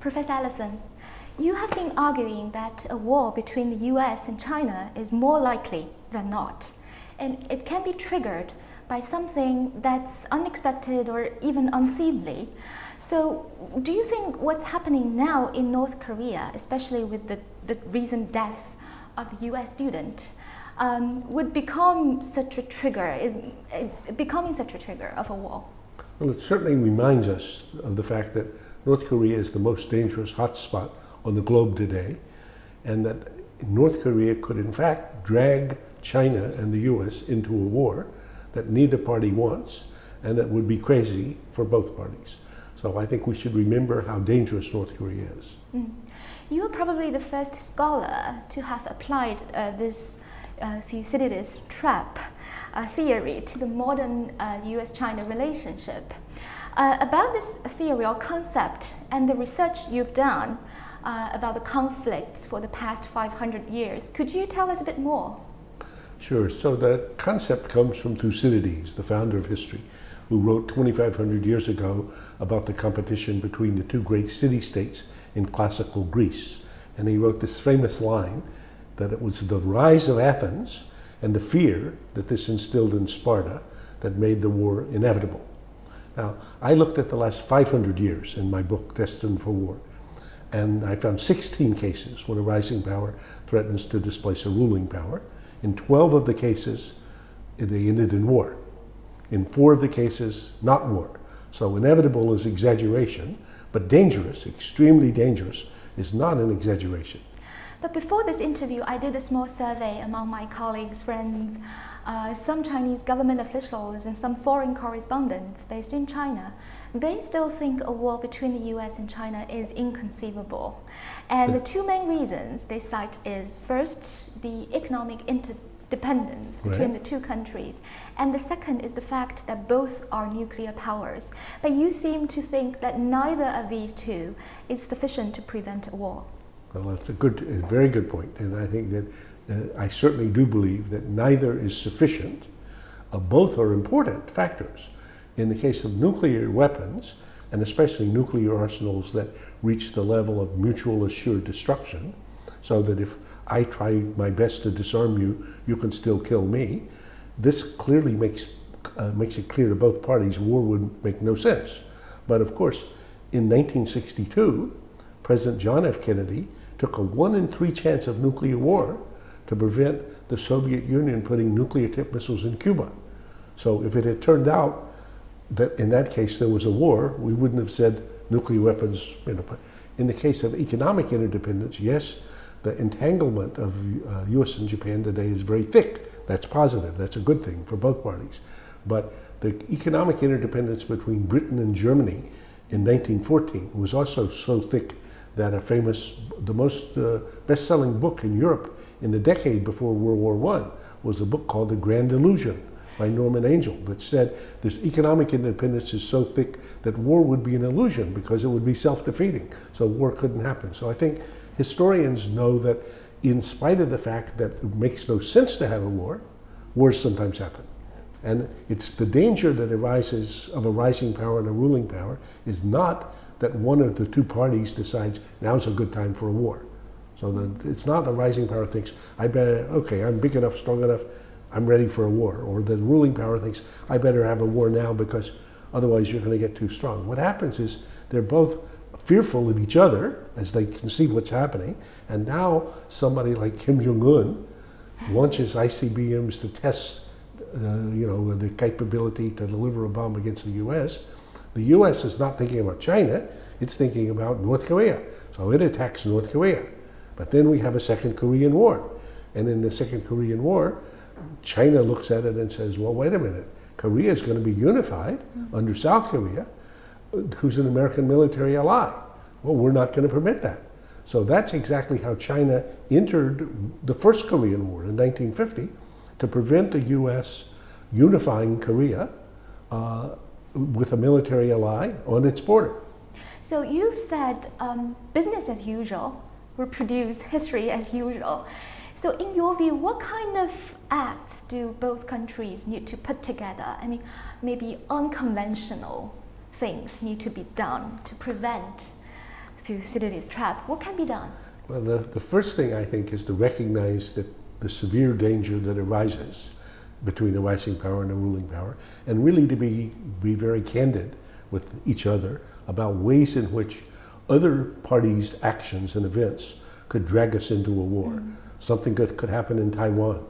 Professor Allison, you have been arguing that a war between the US and China is more likely than not, and it can be triggered by something that's unexpected or even unseemly. So do you think what's happening now in North Korea, especially with the recent death of the US student, would become such a trigger, is becoming such a trigger of a war? Well, it certainly reminds us of the fact that North Korea is the most dangerous hotspot on the globe today, and that North Korea could in fact drag China and the US into a war that neither party wants, and that would be crazy for both parties. So I think we should remember how dangerous North Korea is. You are probably the first scholar to have applied this Thucydide trap theory to the modern US-China relationship. About this theory or concept and the research you've done about the conflicts for the past 500 years, could you tell us a bit more? Sure. So the concept comes from Thucydides, the founder of history, who wrote 2,500 years ago about the competition between the two great city-states in classical Greece. And he wrote this famous line that it was the rise of Athens and the fear that this instilled in Sparta that made the war inevitable. Now, I looked at the last 500 years in my book, Destined for War, and I found 16 cases when a rising power threatens to displace a ruling power. In 12 of the cases, they ended in war. In 4 of the cases, not war. So inevitable is exaggeration, but dangerous, extremely dangerous, is not an exaggeration. But before this interview, I did a small survey among my colleagues, friends, some Chinese government officials and some foreign correspondents based in China. They still think a war between the US and China is inconceivable. And the two main reasons they cite is, first, the economic interdependence between the two countries, and the second is the fact that both are nuclear powers. But you seem to think that neither of these two is sufficient to prevent a war. Well, that's a very good point, and I think that I certainly do believe that neither is sufficient. Both are important factors. In the case of nuclear weapons, and especially nuclear arsenals that reach the level of mutual assured destruction, so that if I try my best to disarm you, you can still kill me, this clearly makes it clear to both parties war would make no sense. But of course, in 1962, President John F. Kennedy took a 1 in 3 chance of nuclear war to prevent the Soviet Union putting nuclear-tipped missiles in Cuba. So if it had turned out that in that case there was a war, we wouldn't have said nuclear weapons. In the case of economic interdependence, yes, the entanglement of US and Japan today is very thick. That's positive. That's a good thing for both parties. But the economic interdependence between Britain and Germany in 1914 was also so thick that the most best-selling book in Europe in the decade before World War I was a book called The Grand Illusion by Norman Angell, that said this economic independence is so thick that war would be an illusion because it would be self-defeating, so war couldn't happen. So I think historians know that in spite of the fact that it makes no sense to have a war, wars sometimes happen. And it's the danger that arises of a rising power and a ruling power is not that one of the two parties decides now's a good time for a war. So that it's not the rising power thinks, I'm big enough, strong enough, I'm ready for a war. Or the ruling power thinks, I better have a war now because otherwise you're going to get too strong. What happens is they're both fearful of each other as they can see what's happening. And now somebody like Kim Jong-un launches ICBMs to test the capability to deliver a bomb against the US. The US is not thinking about China, it's thinking about North Korea. So it attacks North Korea. But then we have a second Korean War. And in the second Korean War, China looks at it and says, well, wait a minute, Korea is going to be unified under South Korea, who's an American military ally. Well, we're not going to permit that. So that's exactly how China entered the first Korean War in 1950 to prevent the US unifying Korea with a military ally on its border. So you've said business as usual will produce history as usual. So in your view, what kind of acts do both countries need to put together? I mean, maybe unconventional things need to be done to prevent Thucydide trap. What can be done? Well, the first thing I think is to recognize that the severe danger that arises between a rising power and a ruling power, and really to be very candid with each other about ways in which other parties' actions and events could drag us into a war. Something that could happen in Taiwan,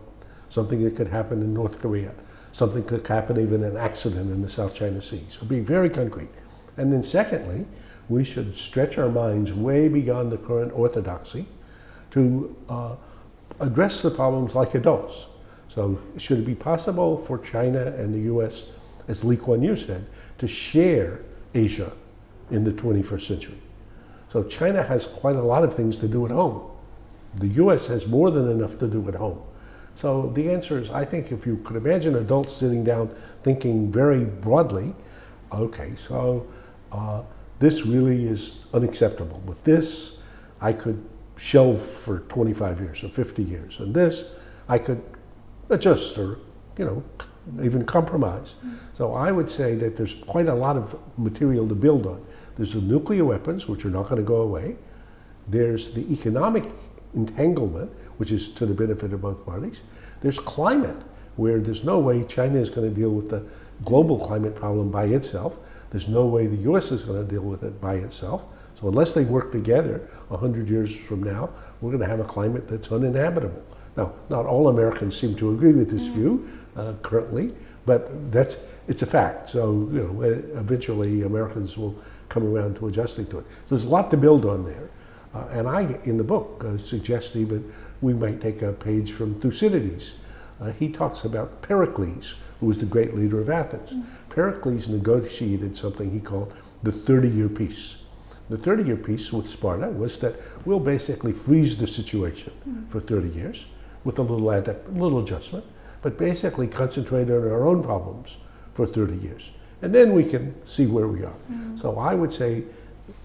something that could happen in North Korea, something could happen even an accident in the South China Sea. So being very concrete. And then secondly, we should stretch our minds way beyond the current orthodoxy to address the problems like adults. So should it be possible for China and the US, as Lee Kuan Yew said, to share Asia in the 21st century? So China has quite a lot of things to do at home. The US has more than enough to do at home. So the answer is, I think if you could imagine adults sitting down thinking very broadly, okay, so this really is unacceptable. With this, I could shelve for 25 years or 50 years. And this, I could adjust or, even compromise. So I would say that there's quite a lot of material to build on. There's the nuclear weapons, which are not going to go away. There's the economic entanglement, which is to the benefit of both parties. There's climate, where there's no way China is going to deal with the global climate problem by itself. There's no way the US is going to deal with it by itself. So unless they work together 100 years from now, we're going to have a climate that's uninhabitable. Now, not all Americans seem to agree with this view currently, but it's a fact. So, eventually Americans will come around to adjusting to it. So there's a lot to build on there. And I, in the book, suggest even we might take a page from Thucydides. He talks about Pericles, who was the great leader of Athens. Pericles negotiated something he called the 30-year peace. The 30-year peace with Sparta was that we'll basically freeze the situation for 30 years with a little adjustment, but basically concentrate on our own problems for 30 years. And then we can see where we are. So I would say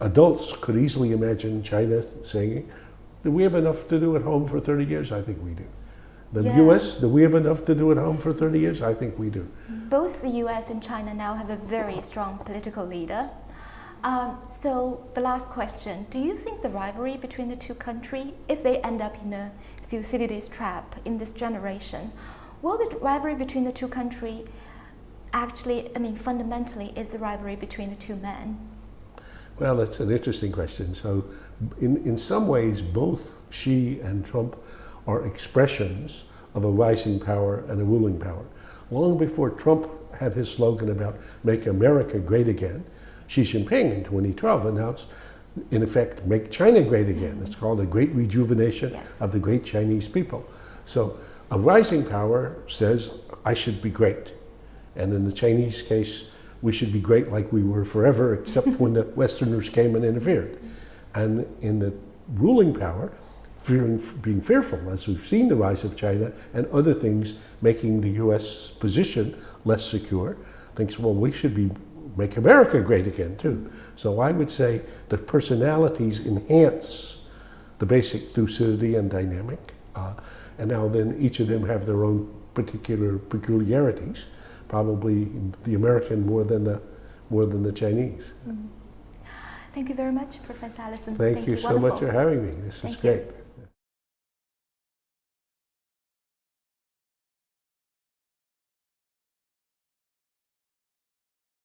adults could easily imagine China saying, do we have enough to do at home for 30 years? I think we do. The US, do we have enough to do at home for 30 years? I think we do. Both the US and China now have a very strong political leader. So the last question, do you think the rivalry between the two countries, if they end up in a Thucydides trap in this generation, will the rivalry between the two countries actually, fundamentally, is the rivalry between the two men? Well, that's an interesting question. So in some ways, both Xi and Trump are expressions of a rising power and a ruling power. Long before Trump had his slogan about "Make America Great Again," Xi Jinping in 2012 announced, in effect, "Make China Great Again." It's called a great rejuvenation of the great Chinese people. So a rising power says, I should be great. And in the Chinese case, we should be great like we were forever, except when the Westerners came and interfered. And in the ruling power, being fearful, as we've seen the rise of China and other things making the US position less secure, thinks, well, we should make America great again too. So I would say that personalities enhance the basic Thucydidean dynamic, and now then each of them have their own particular peculiarities. Probably the American more than the Chinese. Thank you very much, Professor Allison. Thank you so much for having me. This is great.